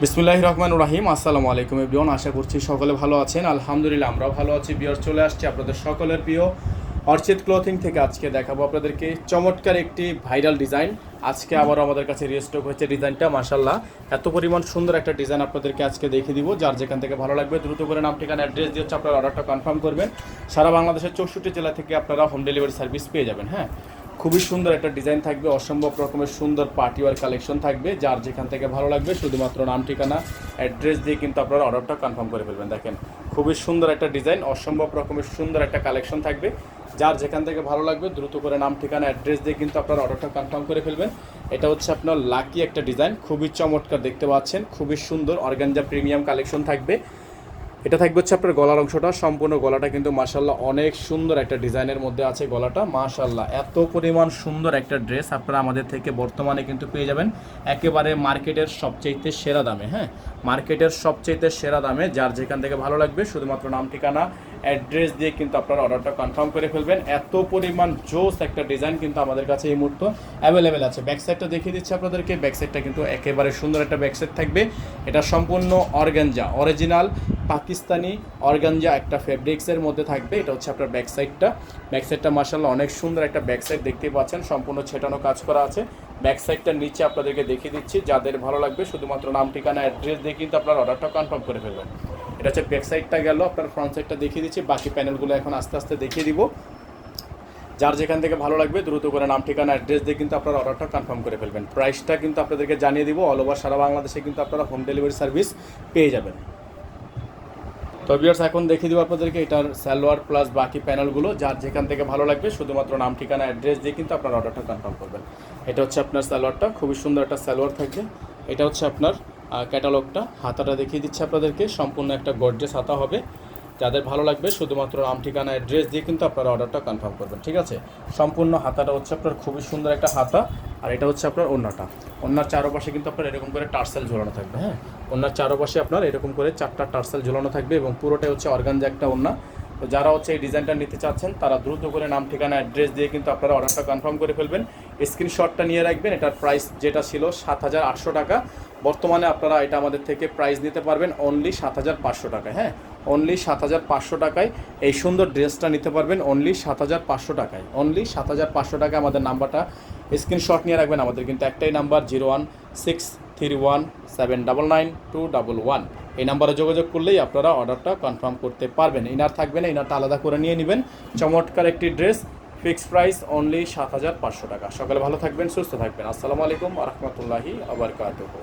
বিসমিল্লাহির রহমানির রহিম। আসসালামু আলাইকুম এভরিওয়ান, আশা করছি সকলে ভালো আছেন। আলহামদুলিল্লাহ আমরাও ভালো আছি। ভিউয়ার্স, চলে আসছি আপনাদের সকলের প্রিয় অর্চিড ক্লথিং থেকে। আজকে দেখাবো আপনাদেরকে চমৎকার একটি ভাইরাল ডিজাইন। আজকে আবারও আমাদের কাছে রিস্টক হয়েছে ডিজাইনটা। মাশাআল্লাহ, এত পরিমাণ সুন্দর একটা ডিজাইন আপনাদেরকে আজকে দেখিয়ে দিব। যার যেখান থেকে ভালো লাগবে দ্রুত করে নাম ঠিকানা অ্যাড্রেস দিয়ে হচ্ছে আপনার অর্ডারটা কনফার্ম করবেন। সারা বাংলাদেশের 64 জেলা থেকে আপনারা হোম ডেলিভারি সার্ভিস পেয়ে যাবেন। হ্যাঁ, খুবই সুন্দর একটা ডিজাইন থাকবে, অসম্ভব রকমের সুন্দর পার্টিওয়ার কালেকশন থাকবে। যার যেখান থেকে ভালো লাগবে শুধুমাত্র নাম ঠিকানা অ্যাড্রেস দিয়ে কিন্তু আপনারা অর্ডারটা কনফার্ম করে ফেলবেন। দেখেন, খুবই সুন্দর একটা ডিজাইন, অসম্ভব রকমের সুন্দর একটা কালেকশন থাকবে। যার যেখান থেকে ভালো লাগবে দ্রুত করে নাম ঠিকানা অ্যাড্রেস দিয়ে কিন্তু আপনারা অর্ডারটা কনফার্ম করে ফেলবেন। এটা হচ্ছে আপনার লাকি একটা ডিজাইন, খুবই চমৎকার দেখতে পাচ্ছেন, খুবই সুন্দর অর্গানজা প্রিমিয়াম কালেকশন থাকবে। এটা থাকবে হচ্ছে আপনার গলার অংশটা, সম্পূর্ণ গলাটা কিন্তু মাশাআল্লাহ অনেক সুন্দর একটা ডিজাইনের মধ্যে আছে গলাটা। মাশাআল্লাহ, এত পরিমাণ সুন্দর একটা ড্রেস আপনারা আমাদের থেকে বর্তমানে কিন্তু পেয়ে যাবেন একেবারে মার্কেটের সবচাইতে সেরা দামে। হ্যাঁ, মার্কেটের সবচাইতে সেরা দামে। যার যেখান থেকে ভালো লাগবে শুধুমাত্র নাম ঠিকানা অ্যাড্রেস দিয়ে কিন্তু আপনারা অর্ডারটা কনফার্ম করে ফেলবেন। এত পরিমাণ জোস একটা ডিজাইন কিন্তু আমাদের কাছে এই মুহূর্তে অ্যাভেলেবেল আছে। ব্যাক সাইডটা দেখিয়ে দিচ্ছি আপনাদেরকে। ব্যাক সাইডটা কিন্তু একেবারে সুন্দর একটা ব্যাক সাইড থাকবে। এটা সম্পূর্ণ অর্গানজা, অরিজিনাল পাকিস্তানি অর্গানজা একটা ফেব্রিক্সের মধ্যে থাকবে। এটা হচ্ছে আপনার ব্যাক সাইডটা। ব্যাক সাইডটা মাশাআল্লাহ অনেক সুন্দর একটা ব্যাক সাইড দেখতে পাচ্ছেন, সম্পূর্ণ ছেটানো কাজ করা আছে। ব্যাক সাইডটার নিচে আপনাদেরকে দেখিয়ে দিচ্ছি। যাদের ভালো লাগবে শুধুমাত্র নাম ঠিকানা অ্যাড্রেস দিয়ে কিন্তু আপনার অর্ডারটা কনফার্ম করে ফেলবেন। এটা হচ্ছে ব্যাক সাইডটা গেল। আপনার ফ্রন্ট সাইডটা দেখিয়ে দিচ্ছি, বাকি প্যানেলগুলো এখন আস্তে আস্তে দেখিয়ে দিব। যার যেখান থেকে ভালো লাগবে দ্রুত করে নাম ঠিকানা অ্যাড্রেস দিয়ে কিন্তু আপনারা অর্ডারটা কনফার্ম করে ফেলবেন। প্রাইসটা কিন্তু আপনাদেরকে জানিয়ে দিব। অল ওভার সারা বাংলাদেশে কিন্তু আপনারা হোম ডেলিভারি সার্ভিস পেয়ে যাবেন। তো ভিউয়ার্স, এখন দেখিয়ে দিব আপনাদেরকে এটার সালোয়ার প্লাস বাকি প্যানেলগুলো। যার যেখান থেকে ভালো লাগবে শুধুমাত্র নাম ঠিকানা অ্যাড্রেস দিয়ে কিন্তু আপনার অর্ডারটা কনফার্ম করবেন। এটা হচ্ছে আপনার সালোয়ারটা, খুবই সুন্দর একটা সালোয়ার থাকবে। এটা হচ্ছে আপনার ক্যাটালগটা। হাতাটা দেখিয়ে দিচ্ছে আপনাদেরকে, সম্পূর্ণ একটা গর্জিয়াস হাতা হবে। যাদের ভালো লাগবে শুধুমাত্র নাম ঠিকানা অ্যাড্রেস দিয়ে কিন্তু আপনারা অর্ডারটা কনফার্ম করবেন। ঠিক আছে, সম্পূর্ণ হাতাটা হচ্ছে আপনার খুবই সুন্দর একটা হাতা। আর এটা হচ্ছে আপনার ওড়নাটা। ওড়নার চারপাশে কিন্তু আপনার এরকম করে টার্সেল ঝোলানো থাকবে। হ্যাঁ, ওড়নার চারপাশে আপনার এরকম করে 4টা টার্সেল ঝোলানো থাকবে এবং পুরোটাই হচ্ছে অর্গানজা একটা ওড়না। তো যারা হচ্ছে এই ডিজাইনটা নিতে চাচ্ছেন তারা দ্রুত করে নাম ঠিকানা অ্যাড্রেস দিয়ে কিন্তু আপনারা অর্ডারটা কনফার্ম করে ফেলবেন। স্ক্রিনশটটা নিয়ে রাখবেন। এটার প্রাইস যেটা ছিল 7,800 টাকা, বর্তমানে আপনারা এটা আমাদের থেকে প্রাইস নিতে পারবেন অনলি 7,500 টাকায়। হ্যাঁ, অনলি 7,500 টাকায় এই সুন্দর ড্রেসটা নিতে পারবেন, অনলি 7,500 টাকায়। অনলি 7,500 টাকায়। আমাদের নাম্বারটা স্ক্রিনশট নিয়ে রাখবেন। আমাদের কিন্তু একটাই নাম্বার, 01631799211। এই নাম্বারে যোগাযোগ করলেই আপনারা অর্ডারটা কনফার্ম করতে পারবেন। ইনার থাকবে না, ইনারটা আলাদা করে নিয়ে নেবেন। চমৎকার একটি ড্রেস, ফিক্সড প্রাইস অনলি 7,500 টাকা। সকালে ভালো থাকবেন, সুস্থ থাকবেন। আসসালামু আলাইকুম ওয়া রাহমাতুল্লাহি ওয়া বারাকাতুহু।